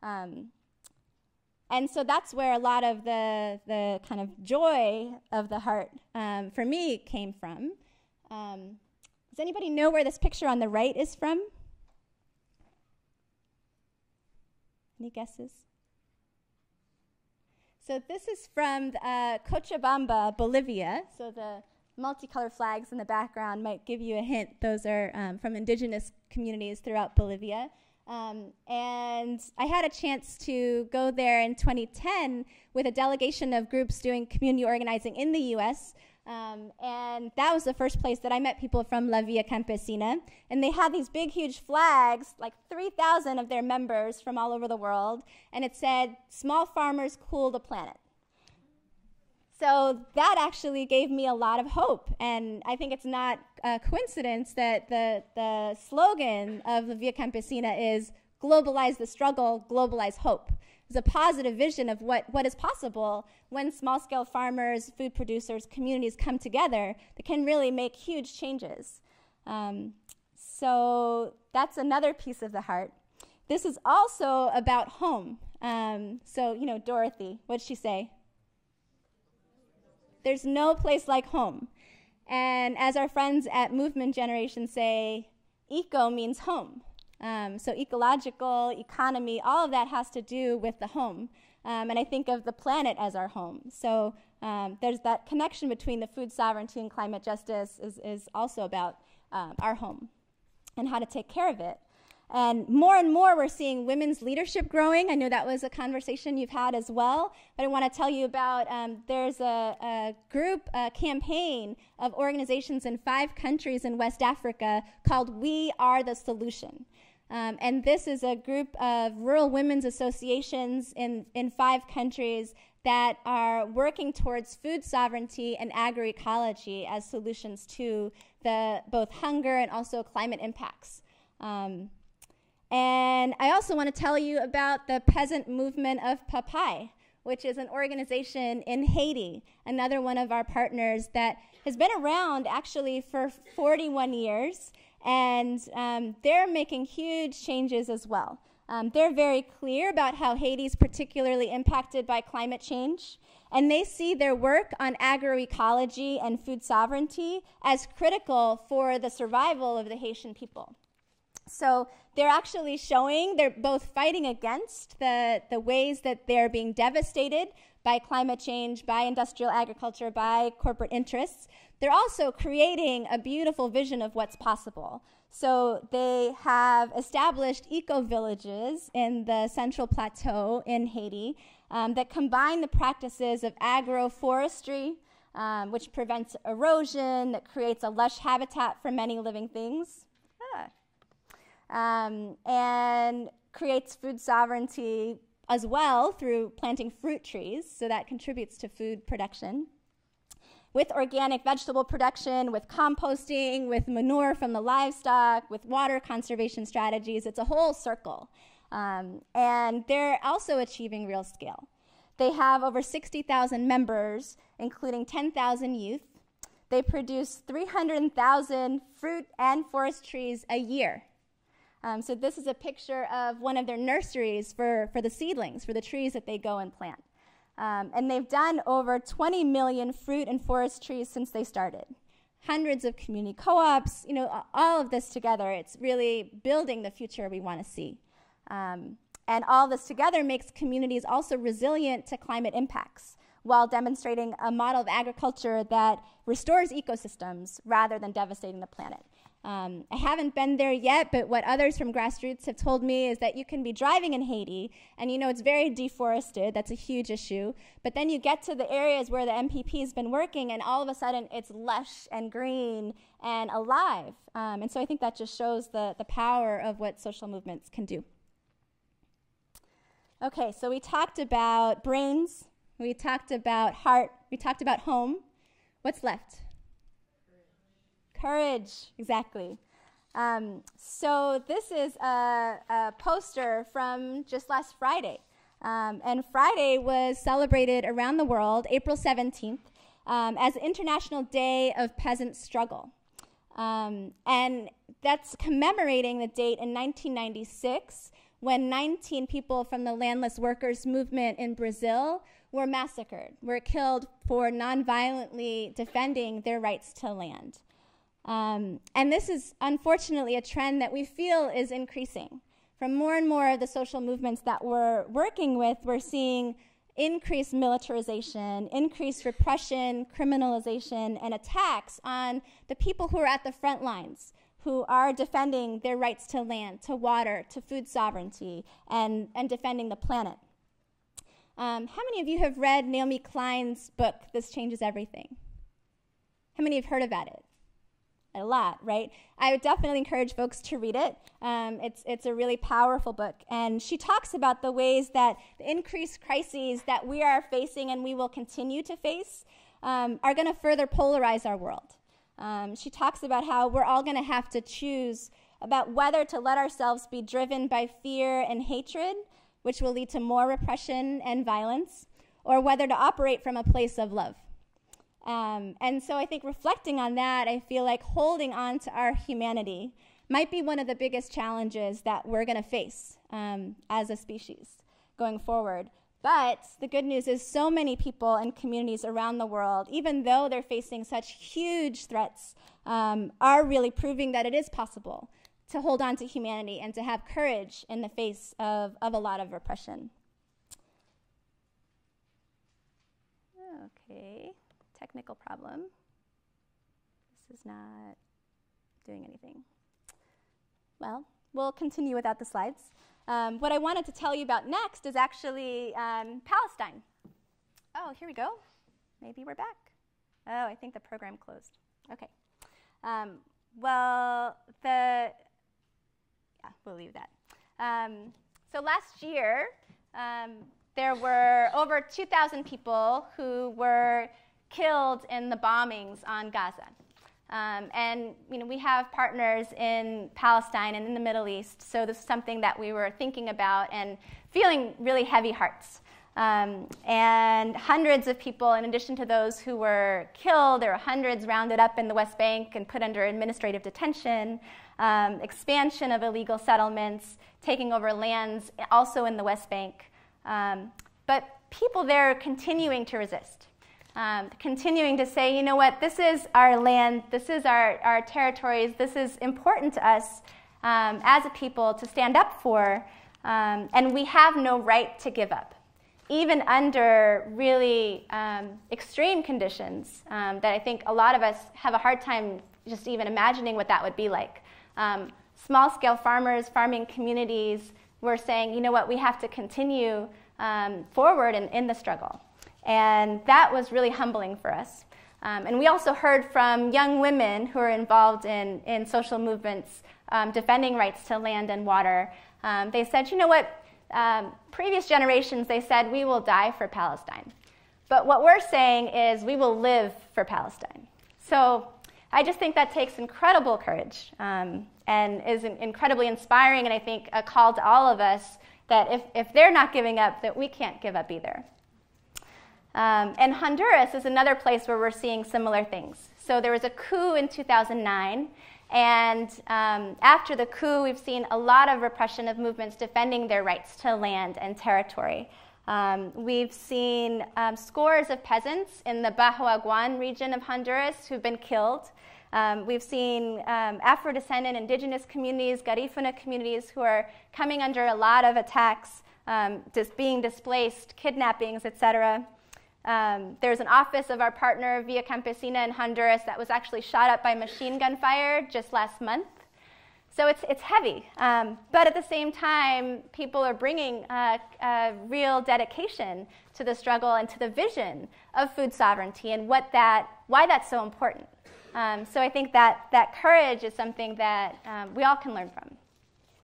And so that's where a lot of the kind of joy of the heart for me came from. Does anybody know where this picture on the right is from? Any guesses? So this is from Cochabamba, Bolivia. So the multicolored flags in the background might give you a hint. Those are from indigenous communities throughout Bolivia. And I had a chance to go there in 2010 with a delegation of groups doing community organizing in the US. And that was the first place that I met people from La Via Campesina. And they had these big, huge flags, like 3,000 of their members from all over the world. And it said, "Small farmers cool the planet." So that actually gave me a lot of hope. And I think it's not a coincidence that the slogan of La Via Campesina is globalize the struggle, globalize hope. It's a positive vision of what is possible when small-scale farmers, food producers, communities come together that can really make huge changes. So that's another piece of the heart. This is also about home. So, you know, Dorothy, what'd she say? There's no place like home. And as our friends at Movement Generation say, eco means home. So ecological, economy, all of that has to do with the home. And I think of the planet as our home. So there's that connection between the food sovereignty and climate justice is also about our home and how to take care of it. And more we're seeing women's leadership growing. I know that was a conversation you've had as well, but I want to tell you about, there's a group, a campaign of organizations in 5 countries in West Africa called We Are the Solution. And this is a group of rural women's associations in 5 countries that are working towards food sovereignty and agroecology as solutions to both hunger and also climate impacts. And I also want to tell you about the peasant movement of Papai, which is an organization in Haiti, another one of our partners that has been around actually for 41 years, and they're making huge changes as well. They're very clear about how Haiti is particularly impacted by climate change, and they see their work on agroecology and food sovereignty as critical for the survival of the Haitian people. So they're actually showing, they're both fighting against the ways that they're being devastated by climate change, by industrial agriculture, by corporate interests. They're also creating a beautiful vision of what's possible. So they have established eco-villages in the Central Plateau in Haiti that combine the practices of agroforestry, which prevents erosion, that creates a lush habitat for many living things. And creates food sovereignty as well through planting fruit trees, so that contributes to food production. With organic vegetable production, with composting, with manure from the livestock, with water conservation strategies, it's a whole circle. And they're also achieving real scale. They have over 60,000 members, including 10,000 youth. They produce 300,000 fruit and forest trees a year. So this is a picture of one of their nurseries for the seedlings, for the trees that they go and plant. And they've done over 20 million fruit and forest trees since they started. Hundreds of community co-ops, you know, all of this together, it's really building the future we want to see. And all this together makes communities also resilient to climate impacts, while demonstrating a model of agriculture that restores ecosystems rather than devastating the planet. I haven't been there yet, but what others from grassroots have told me is that you can be driving in Haiti, and you know it's very deforested, that's a huge issue, but then you get to the areas where the MPP has been working, and all of a sudden it's lush and green and alive. And so I think that just shows the power of what social movements can do. Okay, so we talked about brains, we talked about heart, we talked about home. What's left? Courage, exactly. So this is a poster from just last Friday. And Friday was celebrated around the world, April 17th, as International Day of Peasant Struggle. And that's commemorating the date in 1996 when 19 people from the landless workers movement in Brazil were massacred, were killed for nonviolently defending their rights to land. And this is unfortunately a trend that we feel is increasing. From more and more of the social movements that we're working with, we're seeing increased militarization, increased repression, criminalization, and attacks on the people who are at the front lines, who are defending their rights to land, to water, to food sovereignty, and defending the planet. How many of you have read Naomi Klein's book, This Changes Everything? How many have heard about it? A lot, right? I would definitely encourage folks to read it. It's a really powerful book. And she talks about the ways that the increased crises that we are facing and we will continue to face are going to further polarize our world. She talks about how we're all going to have to choose about whether to let ourselves be driven by fear and hatred, which will lead to more repression and violence, or whether to operate from a place of love. And so I think reflecting on that, I feel like holding on to our humanity might be one of the biggest challenges that we're going to face as a species going forward. But the good news is so many people and communities around the world, even though they're facing such huge threats, are really proving that it is possible to hold on to humanity and to have courage in the face of a lot of repression. Okay. Technical problem. This is not doing anything. Well, we'll continue without the slides. What I wanted to tell you about next is actually Palestine. Oh, here we go. Maybe we're back. Oh, I think the program closed. Okay. Well, we'll leave that. So last year, there were over 2,000 people who were killed in the bombings on Gaza. And we have partners in Palestine and in the Middle East, so this is something that we were thinking about and feeling really heavy hearts. And hundreds of people, in addition to those who were killed, there were hundreds rounded up in the West Bank and put under administrative detention, expansion of illegal settlements, taking over lands also in the West Bank. But people there are continuing to resist. Continuing to say, you know what, this is our land, this is our territories, this is important to us as a people to stand up for, and we have no right to give up, even under really extreme conditions that I think a lot of us have a hard time just even imagining what that would be like. Small-scale farmers, farming communities were saying, you know what, we have to continue forward in the struggle. And that was really humbling for us. And we also heard from young women who are involved in social movements defending rights to land and water. They said, you know what, previous generations, they said, we will die for Palestine. But what we're saying is we will live for Palestine. So I just think that takes incredible courage and is incredibly inspiring, and I think a call to all of us that if they're not giving up, that we can't give up either. And Honduras is another place where we're seeing similar things. So there was a coup in 2009, and after the coup, we've seen a lot of repression of movements defending their rights to land and territory. We've seen scores of peasants in the Bajo Aguan region of Honduras who've been killed. We've seen Afro-descendant indigenous communities, Garifuna communities who are coming under a lot of attacks, just being displaced, kidnappings, etc. There's an office of our partner, Via Campesina in Honduras, that was actually shot up by machine gun fire just last month. So it's heavy. But at the same time, people are bringing a real dedication to the struggle and to the vision of food sovereignty and why that's so important. So I think that courage is something that we all can learn from.